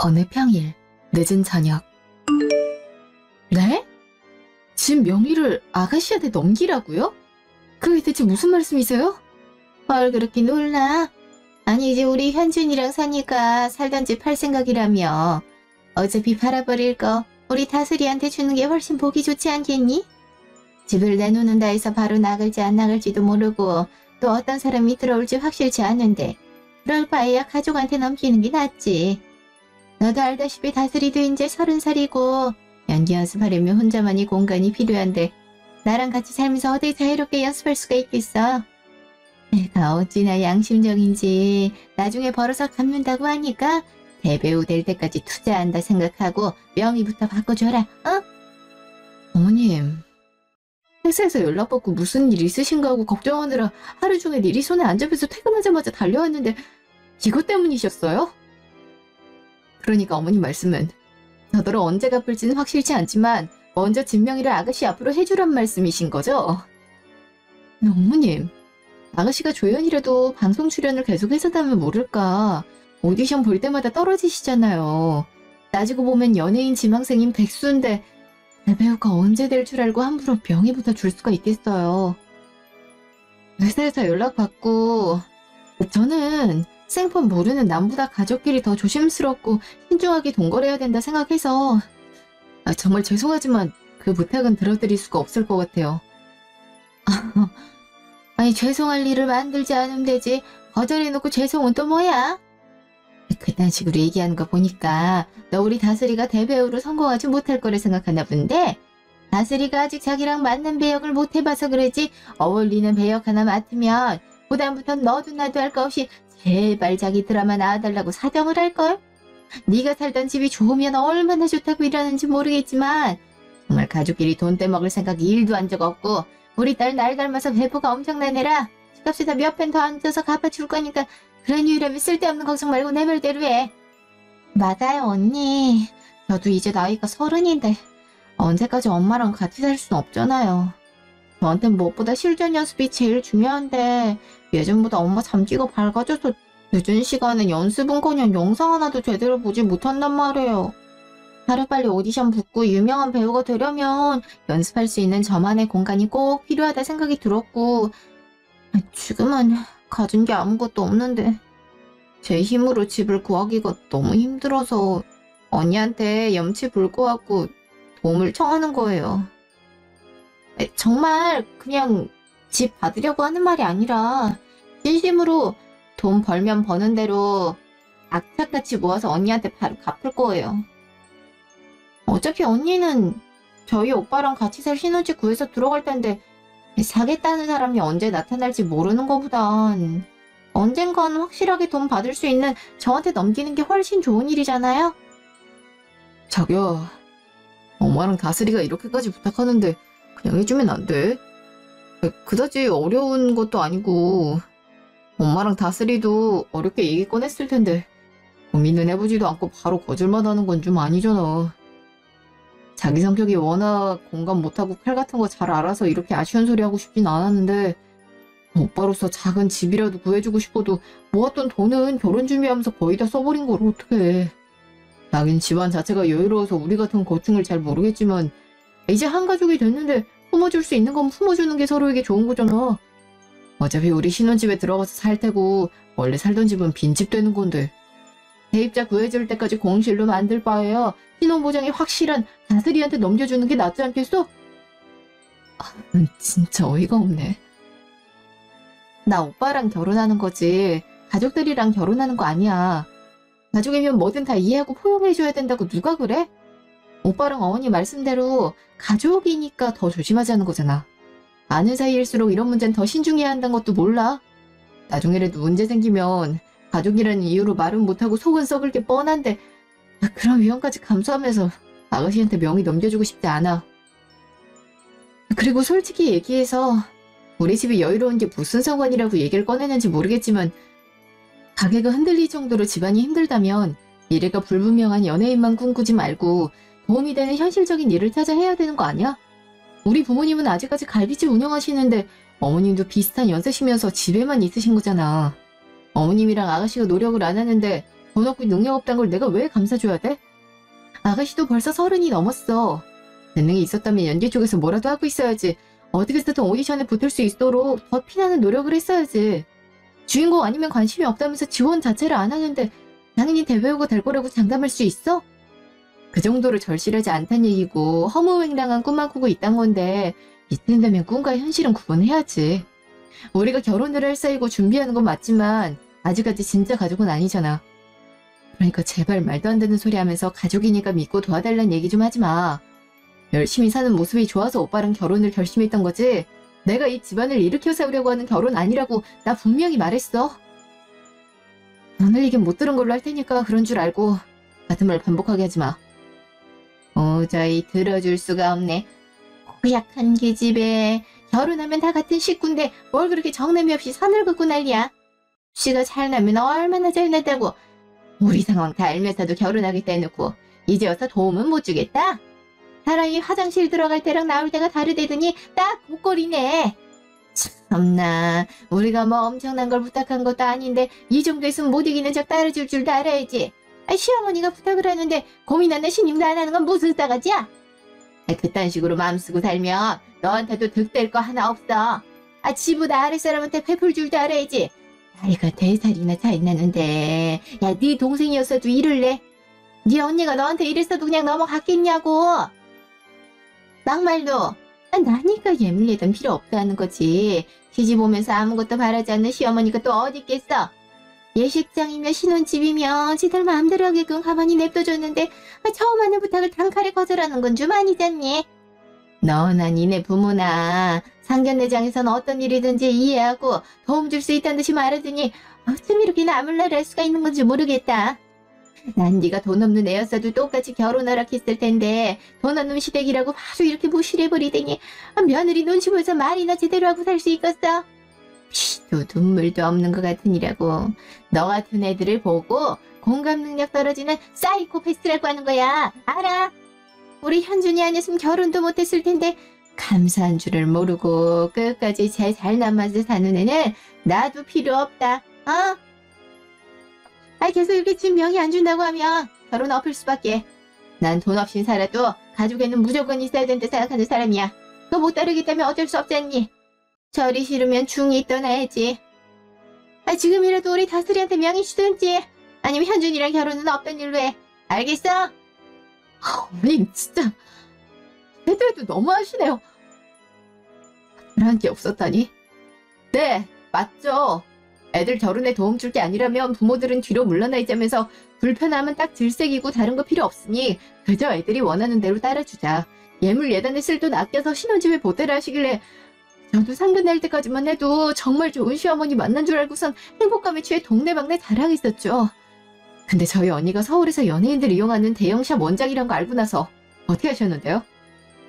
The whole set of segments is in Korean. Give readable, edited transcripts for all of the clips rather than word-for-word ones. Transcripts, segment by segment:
어느 평일 늦은 저녁. 네? 집 명의를 아가씨한테 넘기라고요? 그게 대체 무슨 말씀이세요? 뭘 그렇게 놀라? 아니 이제 우리 현준이랑 사니까 살던 집 팔 생각이라며. 어차피 팔아버릴 거 우리 다슬이한테 주는 게 훨씬 보기 좋지 않겠니? 집을 내놓는다 해서 바로 나갈지 안 나갈지도 모르고 또 어떤 사람이 들어올지 확실치 않은데 그럴 바에야 가족한테 넘기는 게 낫지. 너도 알다시피 다슬이도 이제 30살이고 연기 연습하려면 혼자만의 공간이 필요한데 나랑 같이 살면서 어디 자유롭게 연습할 수가 있겠어. 내가 어찌나 양심적인지 나중에 벌어서 갚는다고 하니까 대배우 될 때까지 투자한다 생각하고 명의부터 바꿔줘라. 어? 어머님, 회사에서 연락받고 무슨 일 있으신가 하고 걱정하느라 하루 종일 일이 손에 안 잡혀서 퇴근하자마자 달려왔는데 이것 때문이셨어요? 그러니까 어머님 말씀은 저더러 언제 갚을지는 확실치 않지만 먼저 집 명의를 아가씨 앞으로 해주란 말씀이신 거죠? 어머님, 아가씨가 조연이라도 방송 출연을 계속해서 다면 모를까 오디션 볼 때마다 떨어지시잖아요. 따지고 보면 연예인 지망생인 백수인데 대배우가 언제 될 줄 알고 함부로 명의부터 줄 수가 있겠어요. 회사에서 연락받고 저는 생판 모르는 남보다 가족끼리 더 조심스럽고 신중하게 동거래해야 된다 생각해서 정말 죄송하지만 그 부탁은 들어드릴 수가 없을 것 같아요. 아니 죄송할 일을 만들지 않으면 되지. 거절해놓고 죄송은 또 뭐야? 그딴 식으로 얘기하는 거 보니까 너 우리 다슬이가 대배우로 성공하지 못할 거를 생각하나 본데 다슬이가 아직 자기랑 맞는 배역을 못 해봐서 그러지 어울리는 배역 하나 맡으면 그다음부턴 너도 나도 할 거 없이 제발 자기 드라마 나와달라고 사정을 할걸? 네가 살던 집이 좋으면 얼마나 좋다고 이러는지 모르겠지만 정말 가족끼리 돈 떼먹을 생각이 1도 한 적 없고 우리 딸 날 닮아서 배포가 엄청난 애라 집값에다 몇 펜 더 얹어서 갚아줄 거니까 그런 이유라면 쓸데없는 걱정 말고 내 말대로 해. 맞아요 언니. 저도 이제 나이가 30인데 언제까지 엄마랑 같이 살 순 없잖아요. 저한텐 무엇보다 실전 연습이 제일 중요한데 예전보다 엄마 잠기가 밝아져서 늦은 시간에 연습은커녕 영상 하나도 제대로 보지 못한단 말이에요. 하루빨리 오디션 붙고 유명한 배우가 되려면 연습할 수 있는 저만의 공간이 꼭 필요하다 생각이 들었고 지금은 가진 게 아무것도 없는데 제 힘으로 집을 구하기가 너무 힘들어서 언니한테 염치불구하고 도움을 청하는 거예요. 정말 그냥 집 받으려고 하는 말이 아니라 진심으로 돈 벌면 버는 대로 악착같이 모아서 언니한테 바로 갚을 거예요. 어차피 언니는 저희 오빠랑 같이 살 신혼집 구해서 들어갈 텐데 사겠다는 사람이 언제 나타날지 모르는 것보단 언젠간 확실하게 돈 받을 수 있는 저한테 넘기는 게 훨씬 좋은 일이잖아요? 자기야, 엄마랑 다슬이가 이렇게까지 부탁하는데 그냥 해주면 안 돼? 그다지 어려운 것도 아니고 엄마랑 다슬이도 어렵게 얘기 꺼냈을 텐데 고민은 해보지도 않고 바로 거절만 하는 건 좀 아니잖아. 자기 성격이 워낙 공감 못하고 칼 같은 거 잘 알아서 이렇게 아쉬운 소리 하고 싶진 않았는데 오빠로서 작은 집이라도 구해주고 싶어도 모았던 돈은 결혼 준비하면서 거의 다 써버린 걸 어떡해. 나긴 집안 자체가 여유로워서 우리 같은 고충을 잘 모르겠지만 이제 한 가족이 됐는데 품어줄 수 있는 건 품어주는 게 서로에게 좋은 거잖아. 어차피 우리 신혼집에 들어가서 살 테고 원래 살던 집은 빈집 되는 건데 세입자 구해줄 때까지 공실로 만들 바에야 신혼보장이 확실한 다슬이한테 넘겨주는 게 낫지 않겠어? 진짜 어이가 없네. 나 오빠랑 결혼하는 거지 가족들이랑 결혼하는 거 아니야. 가족이면 뭐든 다 이해하고 포용해줘야 된다고 누가 그래? 오빠랑 어머니 말씀대로 가족이니까 더 조심하자는 거잖아. 아는 사이일수록 이런 문제는 더 신중해야 한다는 것도 몰라? 나중에라도 문제 생기면 가족이라는 이유로 말은 못하고 속은 썩을 게 뻔한데 그런 위험까지 감수하면서 아가씨한테 명의 넘겨주고 싶지 않아. 그리고 솔직히 얘기해서 우리 집이 여유로운 게 무슨 상관이라고 얘기를 꺼내는지 모르겠지만 가게가 흔들릴 정도로 집안이 힘들다면 미래가 불분명한 연예인만 꿈꾸지 말고 도움이 되는 현실적인 일을 찾아 해야 되는 거 아니야? 우리 부모님은 아직까지 갈비집 운영하시는데 어머님도 비슷한 연세시면서 집에만 있으신 거잖아. 어머님이랑 아가씨가 노력을 안 하는데 돈 없고 능력 없단 걸 내가 왜 감싸줘야 돼? 아가씨도 벌써 30이 넘었어. 재능이 있었다면 연기 쪽에서 뭐라도 하고 있어야지. 어떻게 해서든 오디션에 붙을 수 있도록 더 피나는 노력을 했어야지. 주인공 아니면 관심이 없다면서 지원 자체를 안 하는데 당연히 대배우가 될 거라고 장담할 수 있어? 그 정도로 절실하지 않단 얘기고 허무맹랑한 꿈만 꾸고 있단 건데 이쯤 되면 꿈과 현실은 구분해야지. 우리가 결혼을 할 사이고 준비하는 건 맞지만 아직까지 진짜 가족은 아니잖아. 그러니까 제발 말도 안 되는 소리 하면서 가족이니까 믿고 도와달란 얘기 좀 하지 마. 열심히 사는 모습이 좋아서 오빠랑 결혼을 결심했던 거지 내가 이 집안을 일으켜 세우려고 하는 결혼 아니라고 나 분명히 말했어. 오늘 얘긴 못 들은 걸로 할 테니까 그런 줄 알고 같은 말 반복하게 하지 마. 도저히 들어줄 수가 없네. 고약한 계집애. 결혼하면 다 같은 식구인데 뭘 그렇게 정남이 없이 선을 긋고 난리야. 씨가 잘나면 얼마나 잘났다고. 우리 상황 다 알면서도 결혼하겠다 해놓고 이제 와서 도움은 못 주겠다. 사람이 화장실 들어갈 때랑 나올 때가 다르대더니 딱 목걸이네. 참나, 우리가 뭐 엄청난 걸 부탁한 것도 아닌데 이 정도 있으면 못 이기는 척 따라줄 줄도 알아야지. 시어머니가 부탁을 하는데 고민하는 신임도 안 하는 건 무슨 싸가지야? 그딴 식으로 마음 쓰고 살면 너한테도 득될 거 하나 없어. 지보다 아랫사람한테 베풀 줄도 알아야지. 나이가 4살이나 차이 나는데 야, 네 동생이었어도 이럴래? 네 언니가 너한테 이랬어도 그냥 넘어갔겠냐고. 막말로 나니까 예물예단 필요 없다는 거지. 시집 오면서 아무것도 바라지 않는 시어머니가 또 어디 있겠어. 예식장이며 신혼집이며 지들 마음대로 하게끔 가만히 냅둬줬는데 처음 하는 부탁을 단칼에 거절하는 건 좀 아니잖니. 너나 니네 부모나 상견례장에서는 어떤 일이든지 이해하고 도움 줄 수 있다는 듯이 말하더니 어쩜 이렇게 나물나를 할 수가 있는 건지 모르겠다. 난 네가 돈 없는 애였어도 똑같이 결혼하라 했을 텐데 돈 없는 시댁이라고 바로 이렇게 무시해버리더니 며느리 눈치 보여서 말이나 제대로 하고 살 수 있겠어? 피도 눈물도 없는 것 같으니라고. 너 같은 애들을 보고 공감 능력 떨어지는 사이코패스라고 하는 거야. 알아? 우리 현준이 아니었으면 결혼도 못했을 텐데 감사한 줄을 모르고 끝까지 제 잘난 맛을 사는 애는 나도 필요 없다. 계속 이렇게 집 명의 안 준다고 하면 결혼 엎을 수밖에. 난 돈 없인 살아도 가족에는 무조건 있어야 된다 생각하는 사람이야. 그거 못 따르겠다면 어쩔 수 없잖니. 저리 싫으면 중이 떠나야지. 지금이라도 우리 다슬이한테 명의 주든지 아니면 현준이랑 결혼은 없던 일로 해. 알겠어? 어머님 진짜 애들도 너무하시네요. 그런 게 없었다니? 네, 맞죠. 애들 결혼에 도움 줄 게 아니라면 부모들은 뒤로 물러나 있자면서 불편함은 딱 질색이고 다른 거 필요 없으니 그저 애들이 원하는 대로 따라주자. 예물 예단에 쓸 돈 아껴서 신혼집에 보태라 하시길래 저도 상견 날 때까지만 해도 정말 좋은 시어머니 만난 줄 알고선 행복감에 취해 동네방네 자랑했었죠. 근데 저희 언니가 서울에서 연예인들 이용하는 대형샵 원장이란 거 알고 나서 어떻게 하셨는데요?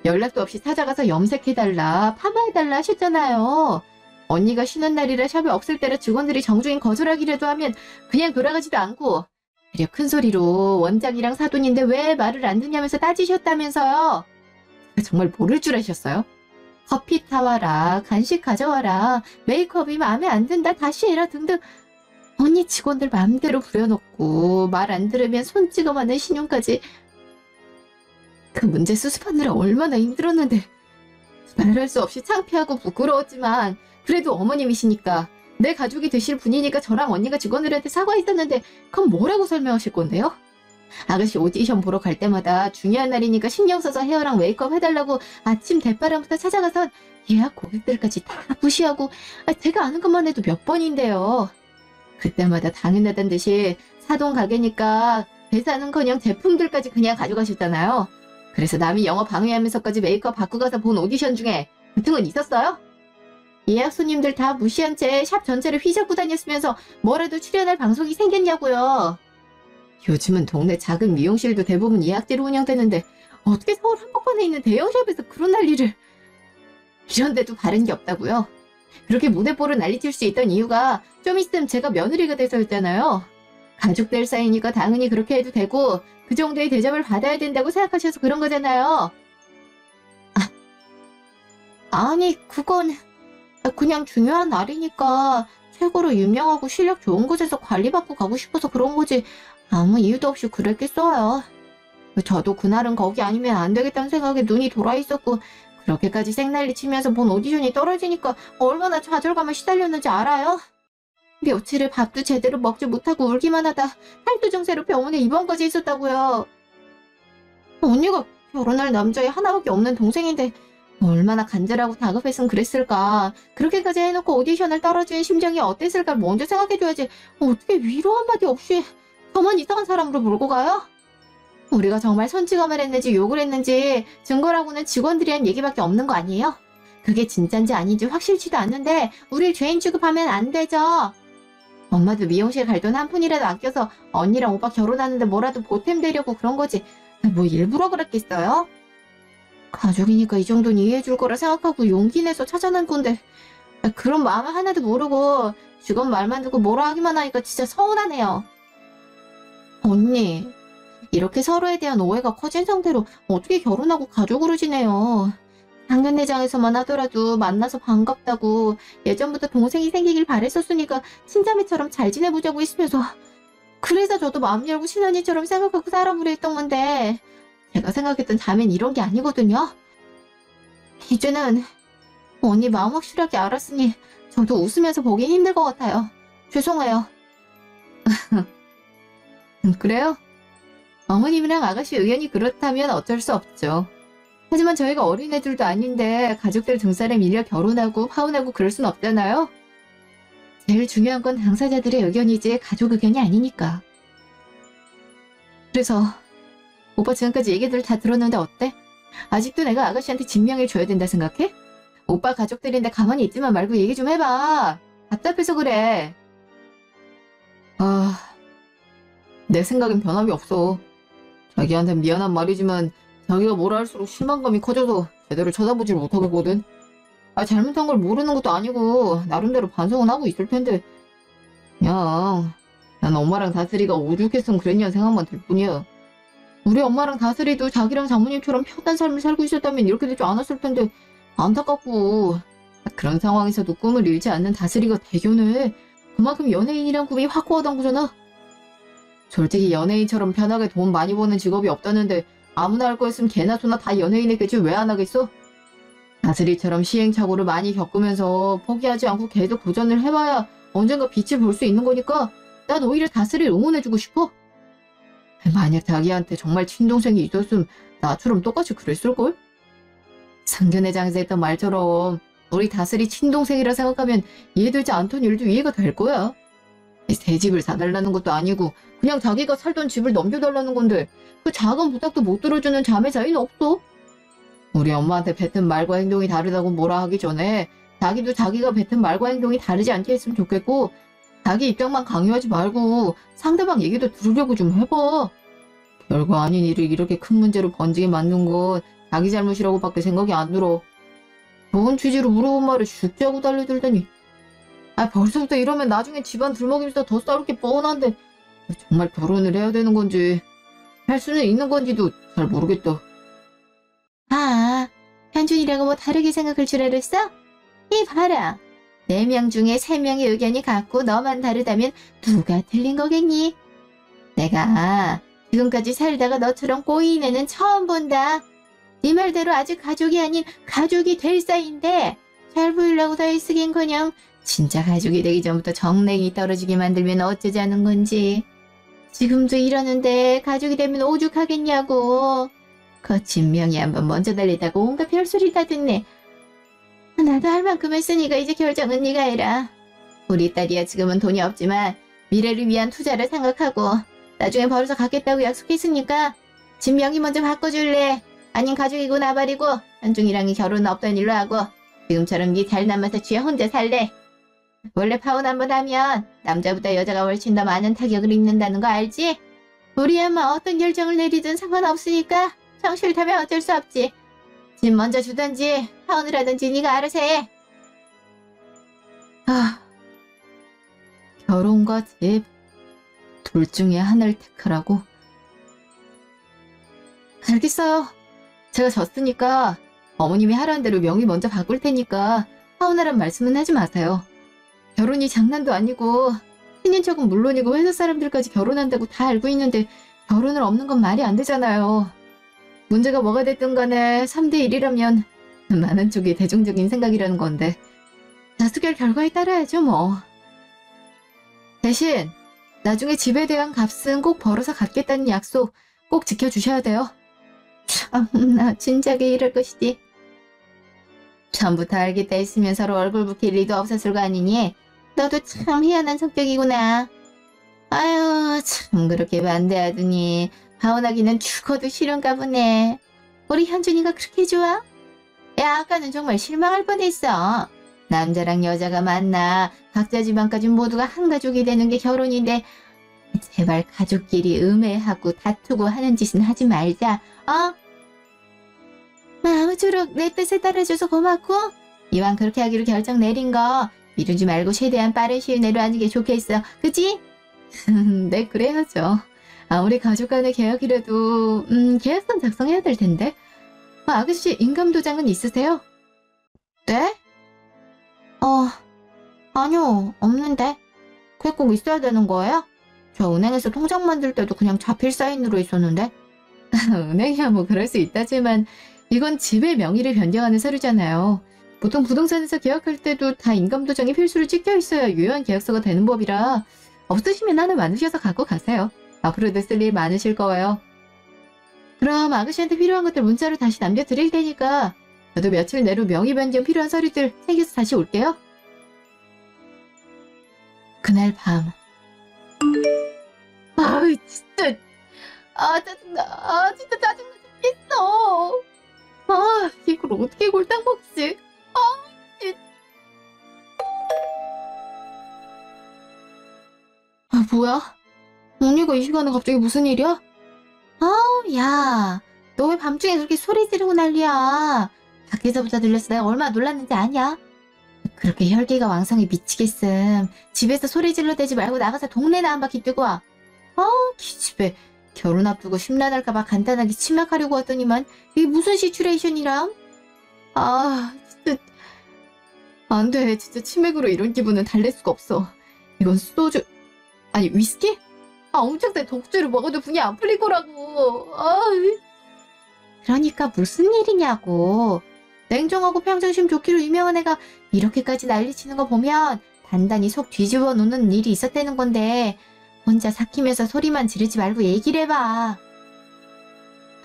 연락도 없이 찾아가서 염색해달라, 파마해달라 하셨잖아요. 언니가 쉬는 날이라 샵이 없을 때라 직원들이 정중히 거절하기라도 하면 그냥 돌아가지도 않고 되려 큰 소리로 원장이랑 사돈인데 왜 말을 안 듣냐면서 따지셨다면서요. 정말 모를 줄 아셨어요? 커피 타와라, 간식 가져와라, 메이크업이 마음에 안 든다 다시 해라 등등 언니 직원들 마음대로 부려놓고 말 안 들으면 손 찍어맞는 신용까지. 그 문제 수습하느라 얼마나 힘들었는데 말할 수 없이 창피하고 부끄러웠지만 그래도 어머님이시니까 내 가족이 되실 분이니까 저랑 언니가 직원들한테 사과했었는데 그럼 뭐라고 설명하실 건데요? 아가씨 오디션 보러 갈 때마다 중요한 날이니까 신경 써서 헤어랑 메이크업 해달라고 아침 대바람부터 찾아가서 예약 고객들까지 다 무시하고 제가 아는 것만 해도 몇 번인데요. 그때마다 당연하단 듯이 사돈 가게니까 회사는커녕 제품들까지 그냥 가져가셨잖아요. 그래서 남이 영업 방해하면서까지 메이크업 받고 가서 본 오디션 중에 같은 있었어요? 예약 손님들 다 무시한 채 샵 전체를 휘잡고 다녔으면서 뭐라도 출연할 방송이 생겼냐고요. 요즘은 동네 작은 미용실도 대부분 예약제로 운영되는데 어떻게 서울 한복판에 있는 대형샵에서 그런 난리를. 이런데도 바른 게 없다고요. 그렇게 무대뽀를 난리칠 수 있던 이유가 좀 있으면 제가 며느리가 돼서였잖아요. 가족들 사이니까 당연히 그렇게 해도 되고 그 정도의 대접을 받아야 된다고 생각하셔서 그런 거잖아요. 아니 그건 그냥 중요한 날이니까 최고로 유명하고 실력 좋은 곳에서 관리받고 가고 싶어서 그런 거지. 아무 이유도 없이 그랬겠어요. 저도 그날은 거기 아니면 안 되겠다는 생각에 눈이 돌아 있었고, 그렇게까지 생난리 치면서 본 오디션이 떨어지니까 얼마나 좌절감에 시달렸는지 알아요? 며칠을 밥도 제대로 먹지 못하고 울기만 하다 탈도 증세로 병원에 입원까지 했었다고요. 언니가 결혼할 남자애 하나밖에 없는 동생인데 얼마나 간절하고 다급했으면 그랬을까. 그렇게까지 해놓고 오디션을 떨어진 심정이 어땠을까 먼저 생각해줘야지. 어떻게 위로 한마디 없이 저만 이상한 사람으로 몰고 가요? 우리가 정말 손찌검을 했는지 욕을 했는지 증거라고는 직원들이 한 얘기밖에 없는 거 아니에요? 그게 진짠지 아닌지 확실치도 않는데 우릴 죄인 취급하면 안 되죠. 엄마도 미용실 갈 돈 한 푼이라도 아껴서 언니랑 오빠 결혼하는데 뭐라도 보탬되려고 그런 거지. 뭐 일부러 그랬겠어요? 가족이니까 이 정도는 이해해줄 거라 생각하고 용기 내서 찾아낸 건데 그런 마음 하나도 모르고 직원 말만 듣고 뭐라 하기만 하니까 진짜 서운하네요. 언니, 이렇게 서로에 대한 오해가 커진 상태로 어떻게 결혼하고 가족으로 지내요. 상견례장에서만 하더라도 만나서 반갑다고 예전부터 동생이 생기길 바랬었으니까 친자매처럼 잘 지내보자고 했으면서 그래서 저도 마음 열고 신언니처럼 생각하고 살아보려 했던 건데 제가 생각했던 자매는 이런 게 아니거든요. 이제는 언니 마음 확실하게 알았으니 저도 웃으면서 보기 힘들 것 같아요. 죄송해요. 그래요? 어머님이랑 아가씨 의견이 그렇다면 어쩔 수 없죠. 하지만 저희가 어린애들도 아닌데 가족들 등살에 밀려 결혼하고 파혼하고 그럴 순 없잖아요. 제일 중요한 건 당사자들의 의견이지 가족 의견이 아니니까. 그래서 오빠 지금까지 얘기들 다 들었는데 어때? 아직도 내가 아가씨한테 진명해줘야 된다 생각해? 오빠 가족들인데 가만히 있지만 말고 얘기 좀 해봐. 답답해서 그래. 내 생각엔 변함이 없어. 자기한텐 미안한 말이지만 자기가 뭐라 할수록 실망감이 커져서 제대로 쳐다보질 못하겠거든. 잘못한 걸 모르는 것도 아니고 나름대로 반성은 하고 있을 텐데 그냥 난 엄마랑 다슬이가 오죽했으면 그랬냐는 생각만 들 뿐이야. 우리 엄마랑 다슬이도 자기랑 장모님처럼 편한 삶을 살고 있었다면 이렇게 되지 않았을 텐데 안타깝고 그런 상황에서도 꿈을 잃지 않는 다슬이가 대견해. 그만큼 연예인이란 꿈이 확고하단 거잖아. 솔직히 연예인처럼 편하게 돈 많이 버는 직업이 없다는데 아무나 할 거였으면 개나 소나 다 연예인이겠지 왜 안 하겠어? 다슬이처럼 시행착오를 많이 겪으면서 포기하지 않고 계속 도전을 해봐야 언젠가 빛을 볼 수 있는 거니까 난 오히려 다슬이를 응원해주고 싶어. 만약 자기한테 정말 친동생이 있었으면 나처럼 똑같이 그랬을걸? 상견례장에서 했던 말처럼 우리 다슬이 친동생이라 생각하면 이해되지 않던 일도 이해가 될 거야. 새 집을 사달라는 것도 아니고 그냥 자기가 살던 집을 넘겨달라는 건데 그 작은 부탁도 못 들어주는 자매 사이는 없어. 우리 엄마한테 뱉은 말과 행동이 다르다고 뭐라 하기 전에 자기도 자기가 뱉은 말과 행동이 다르지 않게 했으면 좋겠고 자기 입장만 강요하지 말고 상대방 얘기도 들으려고 좀 해봐. 별거 아닌 일을 이렇게 큰 문제로 번지게 만든 건 자기 잘못이라고밖에 생각이 안 들어. 좋은 취지로 물어본 말을 죽자고 달려들더니 벌써부터 이러면 나중에 집안 들먹이면서 더 싸울 게 뻔한데 정말 결혼을 해야 되는 건지 할 수는 있는 건지도 잘 모르겠다. 현준이라고 뭐 다르게 생각할 줄 알았어? 이 봐라. 4명 중에 3명의 의견이 같고 너만 다르다면 누가 틀린 거겠니? 내가 지금까지 살다가 너처럼 꼬이는 애는 처음 본다. 네 말대로 아직 가족이 아닌 가족이 될 사이인데 잘 보이려고 더 애쓰긴커녕 진짜 가족이 되기 전부터 정냉이 떨어지게 만들면 어쩌자는 건지. 지금도 이러는데 가족이 되면 오죽하겠냐고. 거친 명이 한번 먼저 달리다고 온갖 별소리 다 듣네. 나도 할 만큼 했으니까 이제 결정은 네가 해라. 우리 딸이야 지금은 돈이 없지만 미래를 위한 투자를 생각하고 나중에 벌어서 갖겠다고 약속했으니까 집 명의 먼저 바꿔줄래? 아님 가족이고 나발이고 현중이랑이 결혼은 없던 일로 하고 지금처럼 네 잘남아서 쥐어 혼자 살래? 원래 파혼 한번 하면 남자보다 여자가 훨씬 더 많은 타격을 입는다는 거 알지? 우리 엄마 어떤 결정을 내리든 상관없으니까 정 싫다면 어쩔 수 없지. 집 먼저 주든지 파혼을 하든지 네가 알아서 해. 결혼과 집 둘 중에 하나를 택하라고? 알겠어요. 제가 졌으니까 어머님이 하라는 대로 명의 먼저 바꿀 테니까 파혼하란 말씀은 하지 마세요. 결혼이 장난도 아니고 친인척은 물론이고 회사 사람들까지 결혼한다고 다 알고 있는데 결혼을 없는 건 말이 안 되잖아요. 문제가 뭐가 됐든 간에 3대 1이라면 많은 쪽이 대중적인 생각이라는 건데 다수결 결과에 따라야죠 뭐. 대신 나중에 집에 대한 값은 꼭 벌어서 갚겠다는 약속 꼭 지켜주셔야 돼요. 참나 진작에 이럴 것이지. 처음부터 알겠다 했으면 서로 얼굴 붉힐 리도 없었을 거 아니니? 너도 참 희한한 성격이구나. 아유 참 그렇게 반대하더니 파혼하기는 죽어도 싫은가 보네. 우리 현준이가 그렇게 좋아? 야 아까는 정말 실망할 뻔했어. 남자랑 여자가 만나 각자 집안까지 모두가 한 가족이 되는 게 결혼인데 제발 가족끼리 음해하고 다투고 하는 짓은 하지 말자. 아무쪼록 내 뜻에 따라줘서 고맙고 이왕 그렇게 하기로 결정 내린 거 미루지 말고 최대한 빠른 시일 내로 하는 게 좋겠어. 그치? 네, 그래야죠. 아무리 가족 간의 계약이라도 계약서 작성해야 될 텐데. 아가씨 인감도장은 있으세요? 네? 아니요 없는데. 그게 꼭 있어야 되는 거예요? 저 은행에서 통장 만들 때도 그냥 자필 사인으로 있었는데. 은행이야 뭐 그럴 수 있다지만 이건 집의 명의를 변경하는 서류잖아요. 보통 부동산에서 계약할 때도 다 인감도장이 필수로 찍혀 있어야 유효한 계약서가 되는 법이라 없으시면 하나 많으셔서 갖고 가세요. 앞으로도 쓸 일 많으실 거예요. 그럼 아가씨한테 필요한 것들 문자로 다시 남겨드릴 테니까 저도 며칠 내로 명의 변경 필요한 서류들 챙겨서 다시 올게요. 그날 밤. 아우 진짜 짜증나. 진짜 짜증나 죽겠어. 이걸 어떻게 골탕 먹지? 뭐야? 언니가 이 시간에 갑자기 무슨 일이야? 야, 너 왜 밤중에 그렇게 소리 지르고 난리야? 밖에서부터 들려서 내가 얼마나 놀랐는지 아냐? 그렇게 혈기가 왕성해 미치겠음. 집에서 소리 질러대지 말고 나가서 동네나 한 바퀴 뛰고 와. 기집애. 결혼 앞두고 심란할까봐 간단하게 치맥하려고 하더니만 이게 무슨 시츄레이션이람? 진짜 안 돼. 진짜 치맥으로 이런 기분은 달랠 수가 없어. 이건 소주 아니 위스키? 엄청 된 독주를 먹어도 분이 안 풀릴 거라고. 그러니까 무슨 일이냐고. 냉정하고 평정심 좋기로 유명한 애가 이렇게까지 난리치는 거 보면 단단히 속 뒤집어 놓는 일이 있었다는 건데 혼자 삭히면서 소리만 지르지 말고 얘기를 해봐.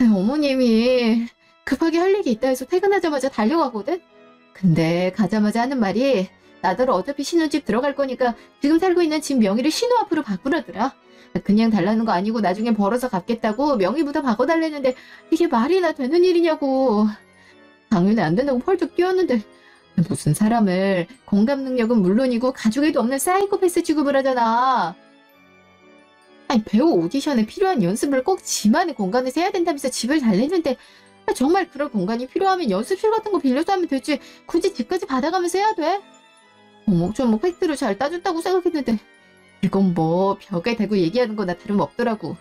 어머님이 급하게 할 일이 있다 해서 퇴근하자마자 달려가거든? 근데 가자마자 하는 말이 나더러 어차피 신혼집 들어갈 거니까 지금 살고 있는 집 명의를 신호 앞으로 바꾸라더라. 그냥 달라는 거 아니고 나중에 벌어서 갚겠다고 명의부터 바꿔달랬는데 이게 말이나 되는 일이냐고. 당연히 안 된다고 펄쩍 뛰었는데 무슨 사람을 공감 능력은 물론이고 가족에도 없는 사이코패스 취급을 하잖아. 배우 오디션에 필요한 연습을 꼭 지만의 공간에서 해야 된다면서 집을 달랬는데 정말 그럴 공간이 필요하면 연습실 같은 거 빌려서 하면 되지 굳이 집까지 받아가면서 해야 돼? 어목저목 팩트로 잘 따졌다고 생각했는데 이건 뭐 벽에 대고 얘기하는 거나 다름없더라고.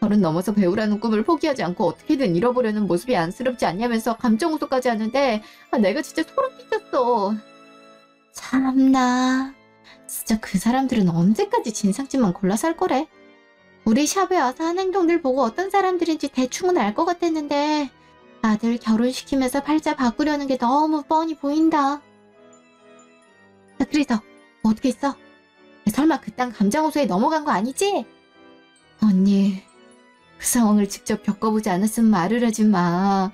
30 넘어서 배우라는 꿈을 포기하지 않고 어떻게든 잃어보려는 모습이 안쓰럽지 않냐면서 감정 호소까지 하는데 내가 진짜 소름 끼쳤어. 참나. 진짜 그 사람들은 언제까지 진상집만 골라서 할 거래? 우리 샵에 와서 한 행동들 보고 어떤 사람들인지 대충은 알 것 같았는데 아들 결혼시키면서 팔자 바꾸려는 게 너무 뻔히 보인다. 그래서 어떻게 했어? 설마 그딴 감정 호소에 넘어간 거 아니지? 언니, 그 상황을 직접 겪어보지 않았으면 말을 하지 마.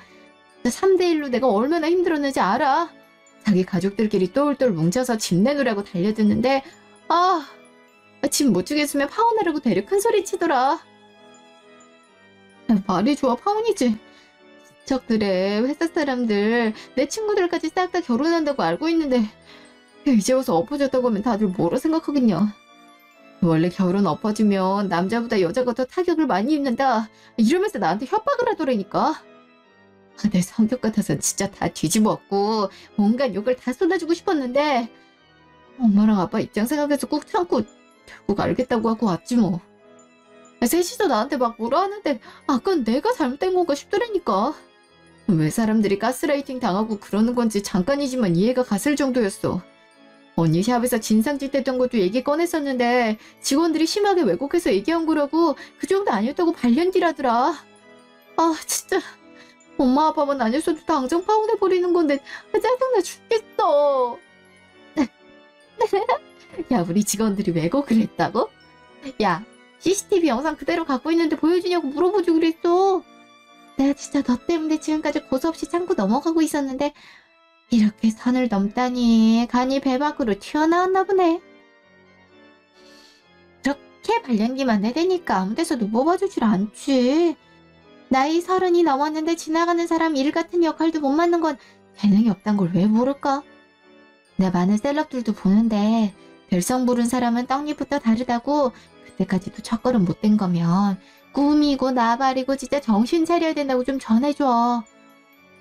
3대1로 내가 얼마나 힘들었는지 알아? 자기 가족들끼리 똘똘 뭉쳐서 집 내놓으라고 달려드는데 집 못 주겠으면 파혼하라고 되려 큰 소리 치더라. 말이 좋아 파혼이지. 친척들의 회사 사람들 내 친구들까지 싹 다 결혼한다고 알고 있는데 이제 와서 엎어졌다고 하면 다들 뭐라 생각하겠냐. 원래 결혼 엎어지면 남자보다 여자가 더 타격을 많이 입는다 이러면서 나한테 협박을 하더라니까. 내 성격 같아서 진짜 다 뒤집어엎고 온갖 욕을 다 쏟아주고 싶었는데 엄마랑 아빠 입장 생각해서 꾹 참고 결국 알겠다고 하고 왔지 뭐. 셋이서 나한테 막 뭐라 하는데 그건 내가 잘못된 건가 싶더라니까. 왜 사람들이 가스라이팅 당하고 그러는 건지 잠깐이지만 이해가 갔을 정도였어. 언니 샵에서 진상짓 했던 것도 얘기 꺼냈었는데 직원들이 심하게 왜곡해서 얘기한 거라고 그 정도 아니었다고 발년기라더라. 아 진짜 엄마 아빠만 아니었어도 당장 파혼해버리는 건데 짜증나 죽겠어. 야 우리 직원들이 왜곡을 했다고? 야 CCTV 영상 그대로 갖고 있는데 보여주냐고 물어보지 그랬어. 내가 진짜 너 때문에 지금까지 고소 없이 참고 넘어가고 있었는데 이렇게 선을 넘다니 간이 배 밖으로 튀어나왔나 보네. 그렇게 발연기만 내대니까 아무 데서도 뽑아주질 않지. 나이 30이 넘었는데 지나가는 사람 일 같은 역할도 못 맡는 건 재능이 없단 걸 왜 모를까? 내 많은 셀럽들도 보는데 별성 부른 사람은 떡잎부터 다르다고. 그때까지도 첫걸음 못 된 거면 꿈이고 나발이고 진짜 정신 차려야 된다고 좀 전해줘.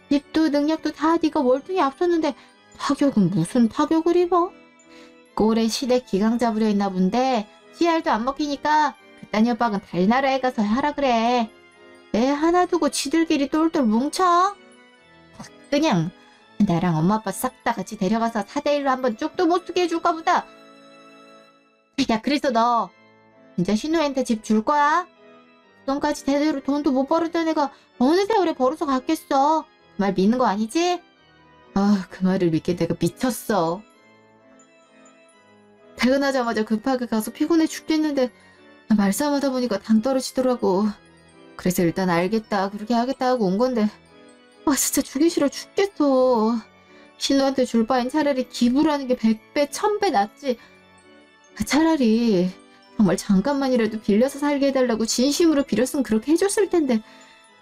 집도 능력도 다 네가 월등히 앞섰는데 타격은 무슨 타격을 입어? 꼴에 시댁 기강 잡으려 했나 본데 씨알도 안 먹히니까 그딴 협박은 달나라에 가서 하라 그래. 애 하나 두고 지들끼리 똘똘 뭉쳐? 그냥 나랑 엄마 아빠 싹 다 같이 데려가서 4대1로 한번 쪽도 못 쓰게 해줄까 보다. 야 그래서 너 진짜 신우한테 집 줄 거야? 지금까지 제대로 돈도 못 벌었던 애가 어느 세월에 벌어서 갔겠어. 그 말 믿는 거 아니지? 아, 그 말을 믿게 내가 미쳤어. 퇴근하자마자 급하게 가서 피곤해 죽겠는데 말싸움하다 보니까 당 떨어지더라고. 그래서 일단 알겠다 그렇게 하겠다 하고 온 건데 아 진짜 주기 싫어 죽겠어. 신우한테 줄 바엔 차라리 기부를 하는 게 100배 1000배 낫지. 차라리 정말 잠깐만이라도 빌려서 살게 해달라고 진심으로 빌었으면 그렇게 해줬을 텐데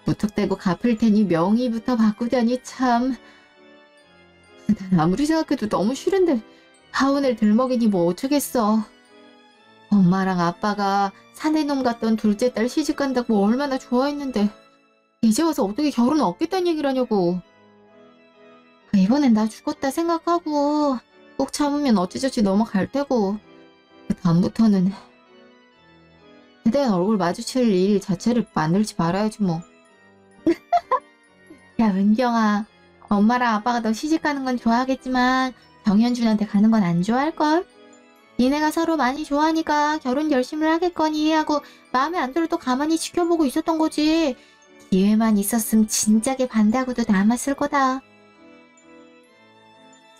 무턱대고 갚을 테니 명의부터 바꾸자니 참. 난 아무리 생각해도 너무 싫은데 하운을 들먹이니 뭐 어쩌겠어. 엄마랑 아빠가 사내놈 같던 둘째 딸 시집 간다고 얼마나 좋아했는데 이제 와서 어떻게 결혼 없겠다는 얘기를 하냐고. 이번엔 나 죽었다 생각하고 꼭 참으면 어찌저찌 넘어갈 테고 그 다음부터는 그대한 얼굴 마주칠 일 자체를 만들지 말아야지 뭐. 야 은경아, 엄마랑 아빠가 너 시집가는 건 좋아하겠지만 정현준한테 가는 건 안 좋아할걸? 니네가 서로 많이 좋아하니까 결혼 결심을 하겠거니 하고 마음에 안 들어도 가만히 지켜보고 있었던 거지. 기회만 있었음 진작에 반대하고도 남았을 거다.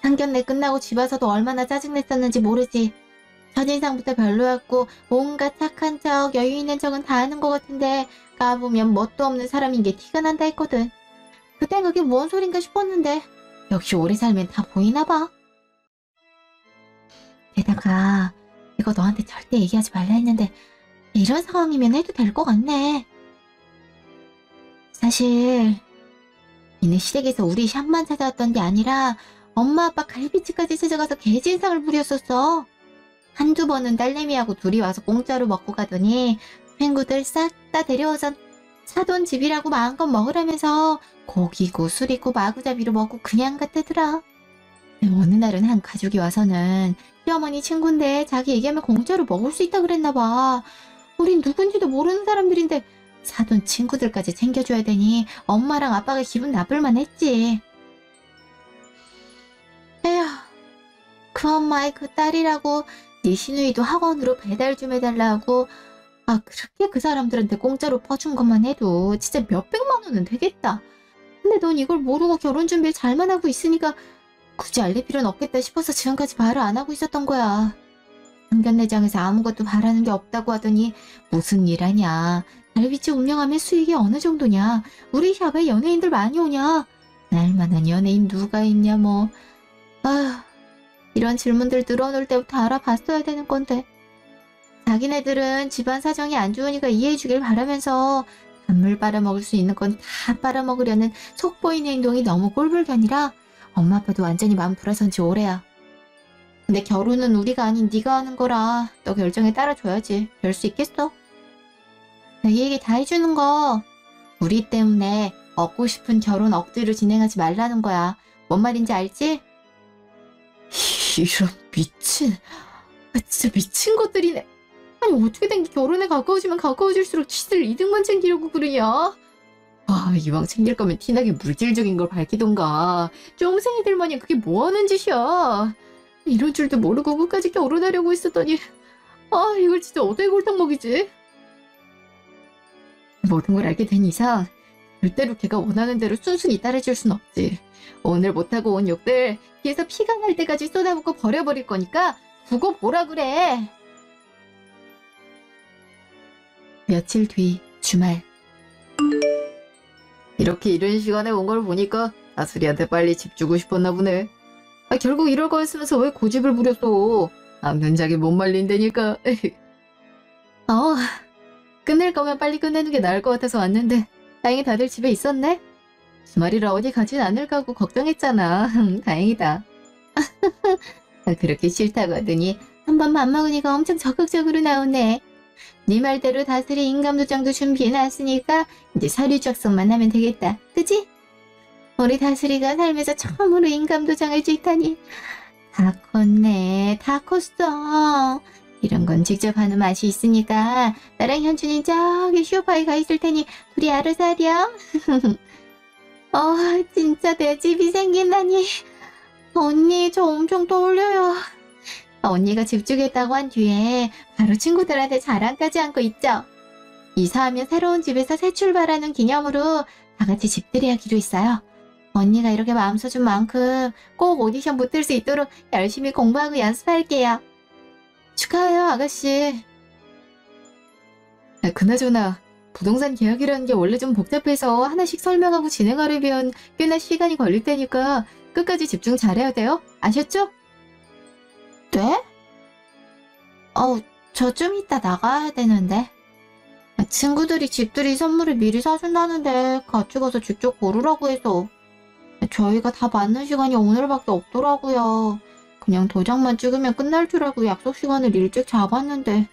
상견례 끝나고 집 와서도 얼마나 짜증냈었는지 모르지. 첫인상부터 별로였고 온갖 착한 척 여유 있는 척은 다 하는 것 같은데 까보면 뭣도 없는 사람인 게 티가 난다 했거든. 그땐 그게 뭔 소린가 싶었는데 역시 오래 살면 다 보이나 봐. 게다가 이거 너한테 절대 얘기하지 말라 했는데 이런 상황이면 해도 될 것 같네. 사실 니네 시댁에서 우리 샵만 찾아왔던 게 아니라 엄마 아빠 갈비집까지 찾아가서 개진상을 부렸었어. 한두 번은 딸내미하고 둘이 와서 공짜로 먹고 가더니 친구들 싹 다 데려와서 사돈 집이라고 마음껏 먹으라면서 고기고 술이고 마구잡이로 먹고 그냥 갔대더라. 어느 날은 한 가족이 와서는 시어머니 친구인데 자기 얘기하면 공짜로 먹을 수 있다 그랬나봐. 우린 누군지도 모르는 사람들인데 사돈 친구들까지 챙겨줘야 되니 엄마랑 아빠가 기분 나쁠만 했지. 에휴, 그 엄마의 그 딸이라고 네 시누이도 학원으로 배달 좀 해달라고. 아 그렇게 그 사람들한테 공짜로 퍼준 것만 해도 진짜 몇백만 원은 되겠다. 근데 넌 이걸 모르고 결혼 준비를 잘만 하고 있으니까 굳이 알릴 필요는 없겠다 싶어서 지금까지 말을 안 하고 있었던 거야. 상견례장에서 아무것도 바라는 게 없다고 하더니 무슨 일 하냐. 갈비집 운영하면 수익이 어느 정도냐. 우리 샵에 연예인들 많이 오냐. 날만한 연예인 누가 있냐 뭐. 아 이런 질문들 들어놓을 때부터 알아봤어야 되는 건데. 자기네들은 집안 사정이 안 좋으니까 이해해주길 바라면서 단물 빨아먹을 수 있는 건 다 빨아먹으려는 속보이는 행동이 너무 꼴불견이라 엄마 아빠도 완전히 마음 돌아선 지 오래야. 근데 결혼은 우리가 아닌 네가 하는 거라 너 결정에 따라줘야지. 별 수 있겠어? 이 얘기 다 해주는 거 우리 때문에 얻고 싶은 결혼 억지로 진행하지 말라는 거야. 뭔 말인지 알지? 이런 미친, 진짜 미친 것들이네. 아니 어떻게 된 게 결혼에 가까워지면 가까워질수록 지들 이득만 챙기려고 그러냐? 아 이왕 챙길 거면 티나게 물질적인 걸 밝히던가. 쫑생이들 마냥 그게 뭐하는 짓이야. 이런 줄도 모르고 끝까지 결혼하려고 했었더니 이걸 진짜 어떻게 골탕 먹이지? 모든 걸 알게 된 이상 절대로 걔가 원하는 대로 순순히 따라줄 순 없지. 오늘 못하고 온 욕들 귀에서 피가 날 때까지 쏟아붓고 버려버릴 거니까 두고 보라 그래. 며칠 뒤 주말. 이렇게 이른 시간에 온 걸 보니까 다슬이한테 빨리 집 주고 싶었나 보네. 결국 이럴 거였으면서 왜 고집을 부렸어. 암전작이 못 말린다니까. 끝낼 거면 빨리 끝내는 게 나을 것 같아서 왔는데 다행히 다들 집에 있었네. 주말이라 어디 가진 않을까 하고 걱정했잖아. 다행이다. 그렇게 싫다고 하더니 한번 밥 먹으니까 엄청 적극적으로 나오네. 네 말대로 다슬이 인감도장도 준비해놨으니까 이제 서류 작성만 하면 되겠다. 그치? 우리 다슬이가 살면서 처음으로 인감도장을 찍다니. 다 컸네. 다 컸어. 이런 건 직접 하는 맛이 있으니까 나랑 현준이 저기 쇼파에 가 있을 테니 둘이 알아서 하렴. 진짜 내 집이 생긴다니. 언니 저 엄청 떨려요. 언니가 집 주겠다고 한 뒤에 바로 친구들한테 자랑까지 한 거 있죠. 이사하면 새로운 집에서 새 출발하는 기념으로 다 같이 집들이 하기로 했어요. 언니가 이렇게 마음 써준 만큼 꼭 오디션 붙을 수 있도록 열심히 공부하고 연습할게요. 축하해요, 아가씨. 그나저나 부동산 계약이라는 게 원래 좀 복잡해서 하나씩 설명하고 진행하려면 꽤나 시간이 걸릴 테니까 끝까지 집중 잘해야 돼요. 아셨죠? 네? 저 좀 이따 나가야 되는데. 친구들이 집들이 선물을 미리 사준다는데 같이 가서 직접 고르라고 해서. 저희가 다 맞는 시간이 오늘밖에 없더라고요. 그냥 도장만 찍으면 끝날 줄 알고 약속 시간을 일찍 잡았는데.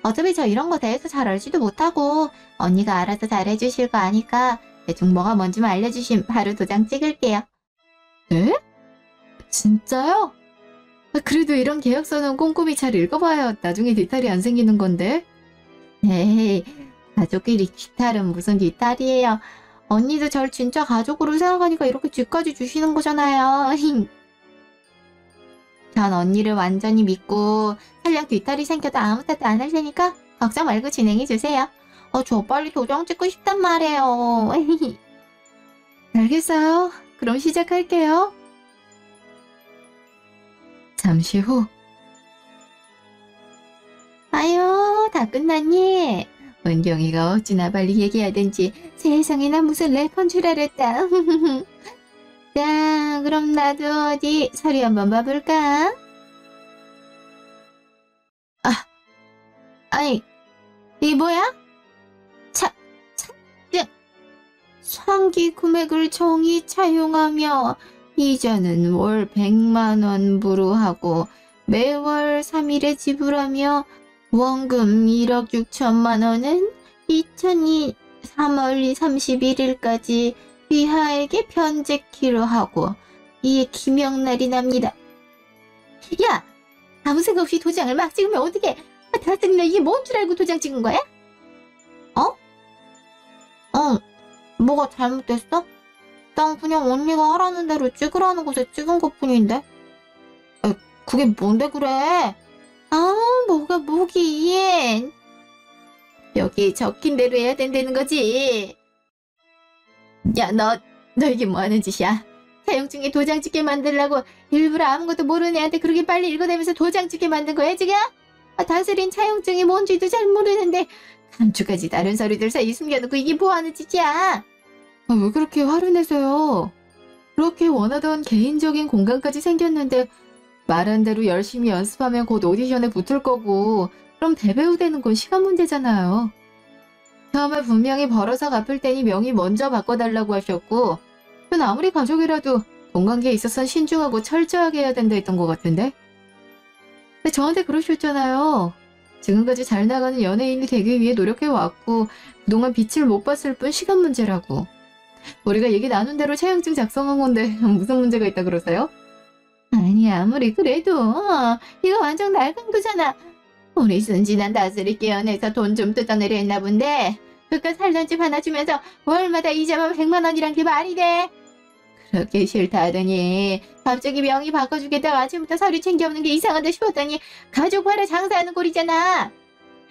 어차피 저 이런 거 대해서 잘 알지도 못하고 언니가 알아서 잘해주실 거 아니까 대충 뭐가 뭔지만 알려주시면 바로 도장 찍을게요. 네? 진짜요? 그래도 이런 계약서는 꼼꼼히 잘 읽어봐야 나중에 뒤탈이 안 생기는 건데. 에이, 가족끼리 뒤탈은 무슨 뒤탈이에요. 언니도 절 진짜 가족으로 생각하니까 이렇게 쥐까지 주시는 거잖아요. 전 언니를 완전히 믿고 설령 뒤탈이 생겨도 아무 탓도 안 할 테니까 걱정 말고 진행해주세요. 저 빨리 도장 찍고 싶단 말이에요. 알겠어요. 그럼 시작할게요. 잠시 후. 아유, 다 끝났니? 은경이가 어찌나 빨리 얘기하든지 세상에나 무슨 래퍼인 줄 알았다. 자, 그럼 나도 어디 서류 한번 봐볼까? 아니, 이 뭐야? 상기 금액을 정의 차용하며 이자는 월 100만 원 부루하고 매월 3일에 지불하며 원금 1억 6천만 원은 2002 3월 31일까지 위하에게 편제키로 하고 이에 기명날이 납니다. 야! 아무 생각 없이 도장을 막 찍으면 어떡해? 다스리나 이게 뭔 줄 알고 도장 찍은 거야? 뭐가 잘못됐어? 난 그냥 언니가 하라는 대로 찍으라는 곳에 찍은 것뿐인데. 그게 뭔데 그래? 뭐가 뭐긴. 여기 적힌 대로 해야 된다는 거지. 야, 너 이게 뭐하는 짓이야? 사용증에 도장 찍게 만들라고 일부러 아무것도 모르는 애한테 그렇게 빨리 읽어내면서 도장 찍게 만든 거야 지금? 다스린 차용증이 뭔지도 잘 모르는데 감쪽까지 다른 서류들 사이 숨겨놓고 이게 뭐하는 짓이야? 왜 그렇게 화를 내세요? 그렇게 원하던 개인적인 공간까지 생겼는데 말한 대로 열심히 연습하면 곧 오디션에 붙을 거고 그럼 대배우 되는 건 시간 문제잖아요. 처음에 분명히 벌어서 갚을 테니 명의 먼저 바꿔달라고 하셨고 전 아무리 가족이라도 돈 관계에 있어서는 신중하고 철저하게 해야 된다 했던 것 같은데. 근데 저한테 그러셨잖아요. 지금까지 잘 나가는 연예인이 되기 위해 노력해왔고 그동안 빛을 못 봤을 뿐 시간 문제라고. 우리가 얘기 나눈 대로 차용증 작성한 건데 무슨 문제가 있다 그러세요? 아니 아무리 그래도 이거 완전 날강도잖아. 우리 순진한 다스리 깨어내서 돈 좀 뜯어내려 했나 본데 그깟 살던 집 하나 주면서 월마다 이자만 100만 원이란 게 말이 돼? 그렇게 싫다 하더니 갑자기 명의 바꿔주겠다고 아침부터 서류 챙겨오는 게 이상하다 싶었더니 가족 팔아 장사하는 꼴이잖아.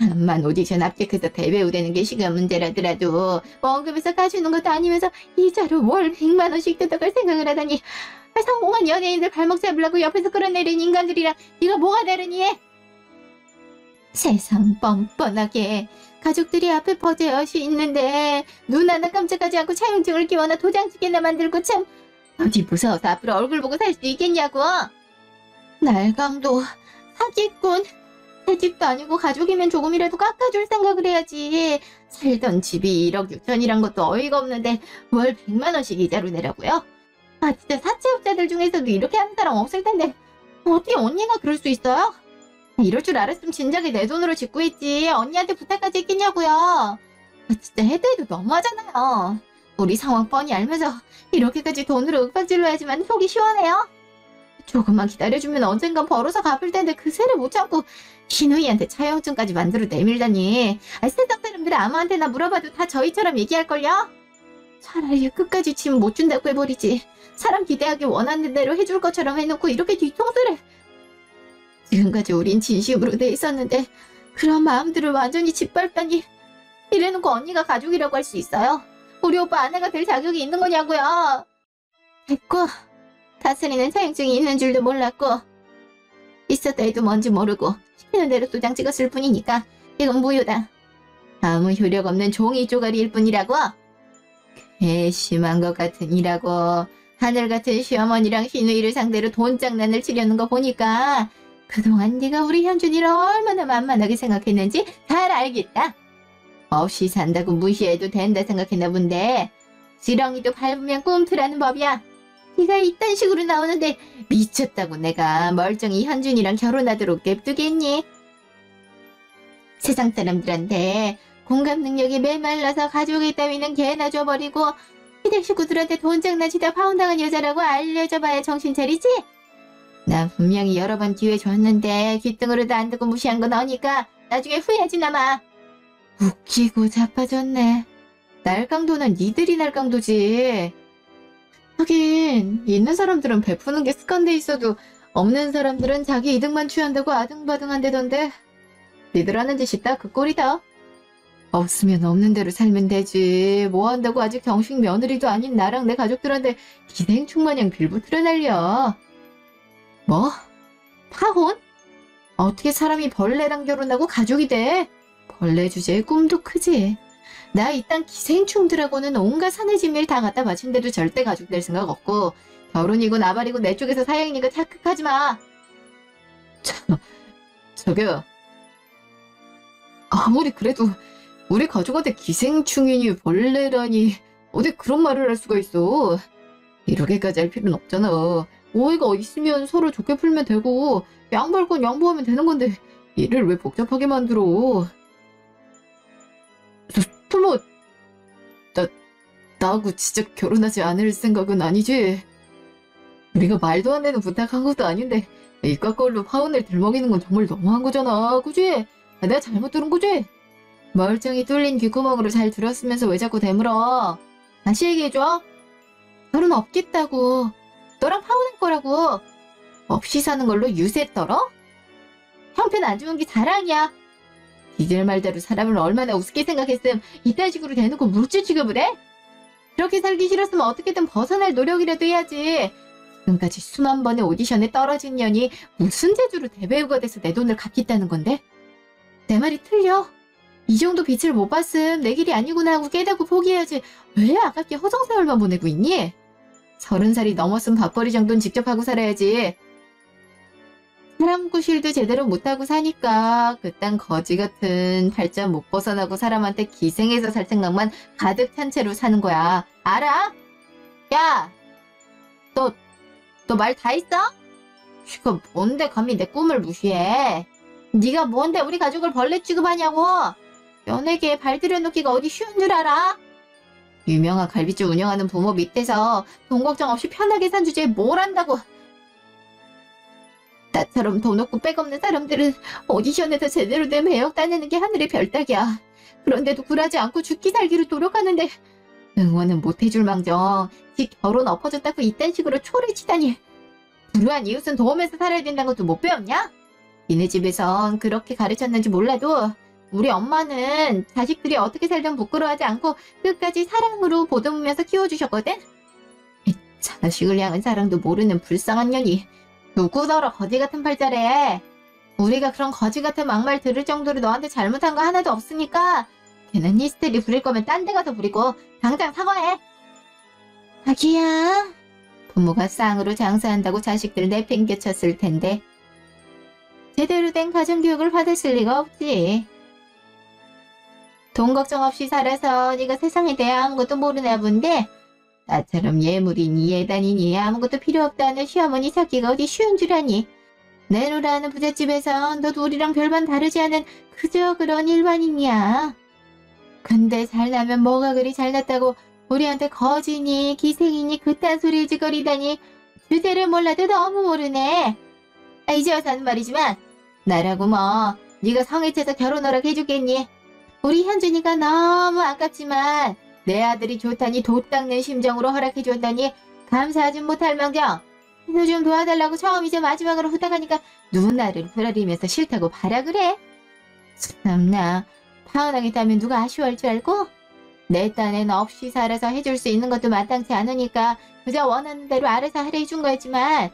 암만 오디션 합격해서 대배우 되는 게 시간 문제라더라도 원금에서 까주는 것도 아니면서 이자로 월 100만 원씩 뜯어갈 생각을 하다니 성공한 연예인들 발목 잡으려고 옆에서 끌어내린 인간들이랑 네가 뭐가 다르니? 세상 뻔뻔하게 가족들이 앞에 버젓이 있는데 눈 하나 깜짝하지 않고 차용증을 끼워나 도장 찍게나 만들고 참 어디 무서워서 앞으로 얼굴 보고 살 수 있겠냐고. 날강도 사기꾼. 새 집도 아니고 가족이면 조금이라도 깎아줄 생각을 해야지. 살던 집이 1억 6천이란 것도 어이가 없는데 월 100만 원씩 이자로 내라고요? 아 진짜 사채업자들 중에서도 이렇게 하는 사람 없을 텐데 어떻게 언니가 그럴 수 있어요? 이럴 줄 알았으면 진작에 내 돈으로 짓고 있지 언니한테 부탁까지 했겠냐고요. 아, 진짜 해도 너무하잖아요. 우리 상황 뻔히 알면서 이렇게까지 돈으로 윽박질러야지만 속이 시원해요? 조금만 기다려주면 언젠간 벌어서 갚을 텐데 그 세를 못 참고 신우이한테 차용증까지 만들어 내밀다니. 아, 세상 사람들 아무한테나 물어봐도 다 저희처럼 얘기할걸요? 차라리 끝까지 짐 못 준다고 해버리지. 사람 기대하기 원하는 대로 해줄 것처럼 해놓고 이렇게 뒤통수를. 지금까지 우린 진심으로 돼 있었는데 그런 마음들을 완전히 짓밟다니. 이래놓고 언니가 가족이라고 할 수 있어요? 우리 오빠 아내가 될 자격이 있는 거냐고요. 됐고 다스리는 차용증이 있는 줄도 몰랐고 있었다 해도 뭔지 모르고 시키는 대로 도장 찍었을 뿐이니까 이건 무효다. 아무 효력 없는 종이 쪼가리일 뿐이라고. 괘씸한 것 같으니라고. 하늘 같은 시어머니랑 신우이를 상대로 돈 장난을 치려는 거 보니까 그동안 네가 우리 현준이를 얼마나 만만하게 생각했는지 잘 알겠다. 없이 산다고 무시해도 된다 생각했나 본데 지렁이도 밟으면 꿈틀하는 법이야. 네가 이딴 식으로 나오는데 미쳤다고 내가 멀쩡히 현준이랑 결혼하도록 냅두겠니? 세상 사람들한테 공감 능력이 메말라서 가족의 따위는 개나 줘버리고 시댁 식구들한테 돈 장난치다 파혼당한 여자라고 알려줘봐야 정신 차리지? 나 분명히 여러 번 기회 줬는데 귀등으로도 안 듣고 무시한 거 너니까 나중에 후회하지 나마. 웃기고 자빠졌네. 날강도는 니들이 날강도지. 하긴 있는 사람들은 베푸는 게 습관돼 있어도 없는 사람들은 자기 이득만 취한다고 아등바등한다던데 니들 하는 짓이 딱 그 꼴이다. 없으면 없는 대로 살면 되지. 뭐 한다고 아직 정식 며느리도 아닌 나랑 내 가족들한테 기생충 마냥 빌붙으려 난리야. 뭐? 파혼? 어떻게 사람이 벌레랑 결혼하고 가족이 돼? 벌레 주제에 꿈도 크지. 나 이딴 기생충들하고는 온갖 사내진밀 다 갖다 바친데도 절대 가족 될 생각 없고 결혼이고 나발이고 내 쪽에서 사양이니까 착각하지 마. 저기요. 아무리 그래도 우리 가족한테 기생충이니 벌레라니 어디 그런 말을 할 수가 있어. 이렇게까지 할 필요는 없잖아. 오해가 있으면 서로 좋게 풀면 되고 양보할 건 양보하면 되는 건데 일을 왜 복잡하게 만들어. 설마 나하고 진짜 결혼하지 않을 생각은 아니지? 우리가 말도 안 되는 부탁한 것도 아닌데 이과 걸로 파혼을 들먹이는 건 정말 너무한 거잖아. 그지? 내가 잘못 들은 거지? 멀쩡히 뚫린 귓구멍으로 잘 들었으면서 왜 자꾸 대물어? 다시 얘기해줘. 결혼 없겠다고. 너랑 파혼할 거라고. 없이 사는 걸로 유세 떨어? 형편 안 좋은 게 자랑이야. 니들 말대로 사람을 얼마나 우습게 생각했음 이딴 식으로 대놓고 물질 취급을 해? 그렇게 살기 싫었으면 어떻게든 벗어날 노력이라도 해야지. 지금까지 수만 번의 오디션에 떨어진 년이 무슨 재주로 대배우가 돼서 내 돈을 갚겠다는 건데? 내 말이 틀려. 이 정도 빛을 못 봤음 내 길이 아니구나 하고 깨닫고 포기해야지. 왜 아깝게 허송세월만 보내고 있니? 30살이 넘었으면 밥벌이 정도는 직접 하고 살아야지. 사람 구실도 제대로 못하고 사니까 그딴 거지 같은 발자 못 벗어나고 사람한테 기생해서 살 생각만 가득 찬 채로 사는 거야. 알아? 야! 너 말 다 있어? 이거 뭔데 감히 내 꿈을 무시해? 네가 뭔데 우리 가족을 벌레 취급하냐고? 연예계에 발 들여놓기가 어디 쉬운 줄 알아? 유명한 갈비집 운영하는 부모 밑에서 돈 걱정 없이 편하게 산 주제에 뭘 한다고. 나처럼 돈 없고 백 없는 사람들은 오디션에서 제대로 된 매력 따내는 게 하늘의 별따기야. 그런데도 굴하지 않고 죽기 살기로 노력하는데 응원은 못해줄 망정 지 결혼 엎어졌다고 이딴 식으로 초를 치다니. 불우한 이웃은 도우면서 살아야 된다는 것도 못 배웠냐? 니네 집에선 그렇게 가르쳤는지 몰라도 우리 엄마는 자식들이 어떻게 살든 부끄러워하지 않고 끝까지 사랑으로 보듬으면서 키워주셨거든? 이 자식을 향한 사랑도 모르는 불쌍한 년이 누구더러 거지 같은 팔자래. 우리가 그런 거지 같은 막말 들을 정도로 너한테 잘못한 거 하나도 없으니까 걔는 히스테리 부릴 거면 딴 데 가서 부리고 당장 사과해. 자기야. 부모가 쌍으로 장사한다고 자식들 내팽개쳤을 텐데 제대로 된 가정교육을 받았을 리가 없지. 돈 걱정 없이 살아서 네가 세상에 대해 아무것도 모르나 본데 나처럼 예물이니 예단이니 아무것도 필요 없다는 시어머니 찾기가 어디 쉬운 줄 아니. 내놓으라는 부잣집에선 너도 우리랑 별반 다르지 않은 그저 그런 일반인이야. 근데 잘나면 뭐가 그리 잘났다고 우리한테 거지니 기생이니 그딴 소리 짓거리다니 주제를 몰라도 너무 모르네. 이제 와서 하는 말이지만 나라고 뭐 네가 성애체에서 결혼 허락해주겠니? 우리 현준이가 너무 아깝지만 내 아들이 좋다니 돛 닦는 심정으로 허락해줬다니 감사하진 못할 망정 너 좀 도와달라고 처음이자 마지막으로 부탁하니까 누나를 부라리면서 싫다고 바라 그래? 참나 파혼하겠다면 누가 아쉬워할 줄 알고? 내 딴엔 없이 살아서 해줄 수 있는 것도 마땅치 않으니까 그저 원하는 대로 알아서 하려 해준 거였지만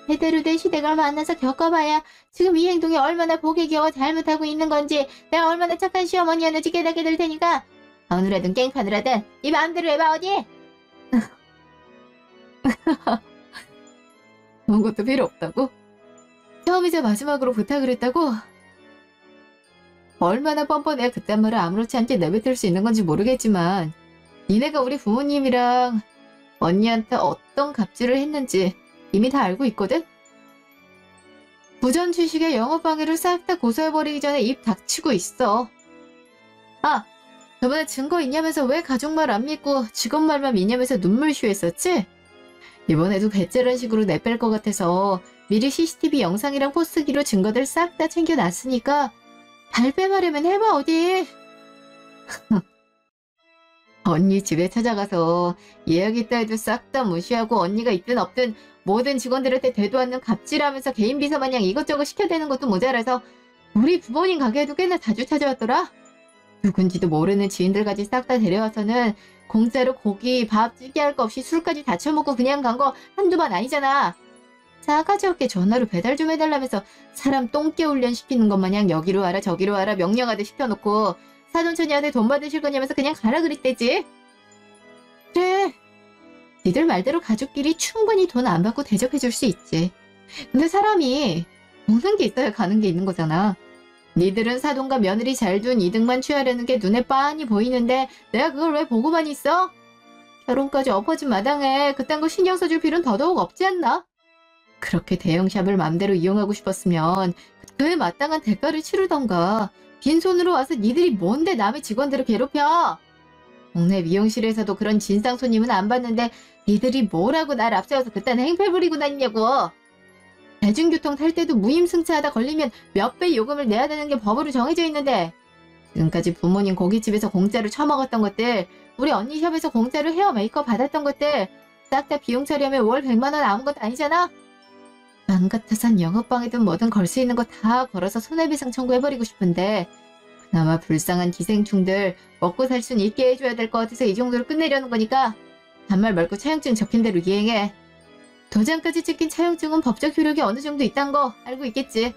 제대로 된 시댁을 만나서 겪어봐야 지금 이 행동이 얼마나 보기 겨워 잘못하고 있는 건지 내가 얼마나 착한 시어머니였는지 깨닫게 될 테니까 어느라든 깽판을 하든 네 마음대로 해봐 어디? 아무것도 필요 없다고? 처음이자 마지막으로 부탁을 했다고? 얼마나 뻔뻔해야 그딴 말을 아무렇지 않게 내뱉을 수 있는 건지 모르겠지만 니네가 우리 부모님이랑 언니한테 어떤 갑질을 했는지 이미 다 알고 있거든? 부전 취식의 영업방해를 싹 다 고소해버리기 전에 입 닥치고 있어. 아! 저번에 증거 있냐면서 왜 가족 말 안 믿고 직원 말만 믿냐면서 눈물 쇼했었지? 이번에도 배째란 식으로 내뺄 것 같아서 미리 CCTV 영상이랑 포스기로 증거들 싹 다 챙겨놨으니까 발뺌하려면 해봐 어디. 언니 집에 찾아가서 예약 있다 해도 싹 다 무시하고 언니가 있든 없든 모든 직원들한테 되도 않는 갑질하면서 개인 비서 마냥 이것저것 시켜대는 것도 모자라서 우리 부모님 가게에도 꽤나 자주 찾아왔더라. 누군지도 모르는 지인들까지 싹 다 데려와서는 공짜로 고기, 밥, 찌개 할 거 없이 술까지 다 처먹고 그냥 간 거 한두 번 아니잖아. 싸가지 없게 전화로 배달 좀 해달라면서 사람 똥개 훈련 시키는 것 마냥 여기로 와라 저기로 와라 명령하듯 시켜놓고 사돈처니한테 돈 받으실 거냐면서 그냥 가라 그랬대지. 그래. 니들 말대로 가족끼리 충분히 돈 안 받고 대접해줄 수 있지. 근데 사람이 오는 게 있어야 가는 게 있는 거잖아. 니들은 사돈과 며느리 잘 둔 이득만 취하려는 게 눈에 빤히 보이는데 내가 그걸 왜 보고만 있어? 결혼까지 엎어진 마당에 그딴 거 신경 써줄 필요는 더더욱 없지 않나? 그렇게 대형샵을 맘대로 이용하고 싶었으면 그에 마땅한 대가를 치르던가 빈손으로 와서 니들이 뭔데 남의 직원들을 괴롭혀? 동네 미용실에서도 그런 진상 손님은 안 봤는데 니들이 뭐라고 날 앞세워서 그딴 행패 부리고 다니냐고. 대중교통 탈 때도 무임승차하다 걸리면 몇 배 요금을 내야 되는 게 법으로 정해져 있는데 지금까지 부모님 고깃집에서 공짜로 처먹었던 것들 우리 언니 샵에서 공짜로 헤어 메이크업 받았던 것들 싹 다 비용 처리하면 월 100만 원 아무것도 아니잖아? 맘 같아선 영업방해든 뭐든 걸 수 있는 거 다 걸어서 손해배상 청구해버리고 싶은데 그나마 불쌍한 기생충들 먹고 살 순 있게 해줘야 될 것 같아서 이 정도로 끝내려는 거니까 단말 말고 차용증 적힌 대로 이행해. 도장까지 찍힌 차용증은 법적 효력이 어느 정도 있단 거 알고 있겠지.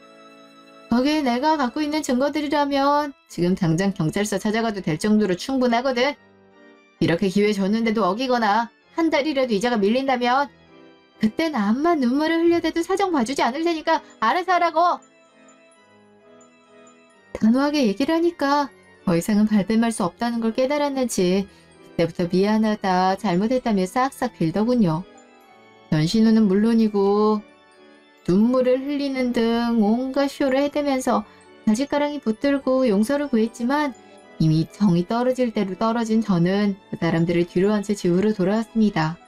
거기에 내가 갖고 있는 증거들이라면 지금 당장 경찰서 찾아가도 될 정도로 충분하거든. 이렇게 기회 줬는데도 어기거나 한 달이라도 이자가 밀린다면 그땐 암만 눈물을 흘려대도 사정 봐주지 않을 테니까 알아서 하라고. 단호하게 얘기를 하니까 더 이상은 발뺌할 수 없다는 걸 깨달았는지 그때부터 미안하다 잘못했다며 싹싹 빌더군요. 변신우는 물론이고 눈물을 흘리는 등 온갖 쇼를 해대면서 바짓가랑이 붙들고 용서를 구했지만 이미 정이 떨어질 대로 떨어진 저는 그 사람들을 뒤로 한 채 집으로 돌아왔습니다.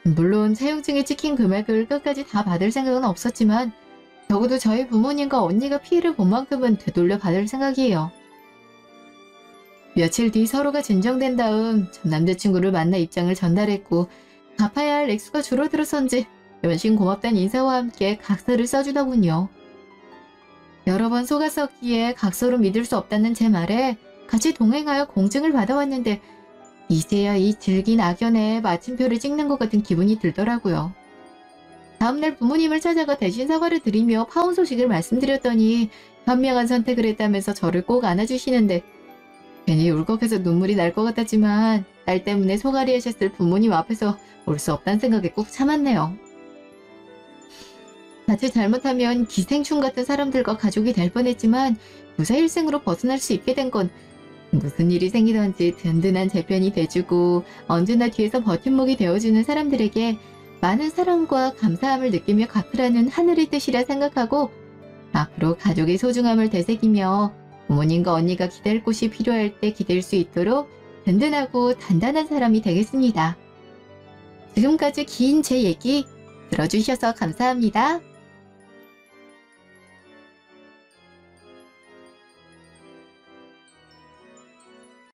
물론 차용증에 찍힌 금액을 끝까지 다 받을 생각은 없었지만 적어도 저희 부모님과 언니가 피해를 본 만큼은 되돌려 받을 생각이에요. 며칠 뒤 서로가 진정된 다음 전 남자친구를 만나 입장을 전달했고 갚아야 할 액수가 줄어들어서인지 연신 고맙다는 인사와 함께 각서를 써주더군요. 여러 번 속았었기에 각서로 믿을 수 없다는 제 말에 같이 동행하여 공증을 받아왔는데 이제야 이 질긴 악연에 마침표를 찍는 것 같은 기분이 들더라고요. 다음날 부모님을 찾아가 대신 사과를 드리며 파혼 소식을 말씀드렸더니 현명한 선택을 했다면서 저를 꼭 안아주시는데 괜히 울컥해서 눈물이 날 것 같았지만 딸 때문에 소갈이 하셨을 부모님 앞에서 올 수 없다는 생각에 꾹 참았네요. 자칫 잘못하면 기생충 같은 사람들과 가족이 될 뻔했지만 무사일생으로 벗어날 수 있게 된 건 무슨 일이 생기던지 든든한 재편이 돼주고 언제나 뒤에서 버팀목이 되어주는 사람들에게 많은 사랑과 감사함을 느끼며 갚으라는 하늘의 뜻이라 생각하고 앞으로 가족의 소중함을 되새기며 부모님과 언니가 기댈 곳이 필요할 때 기댈 수 있도록 든든하고 단단한 사람이 되겠습니다. 지금까지 긴 제 얘기 들어주셔서 감사합니다.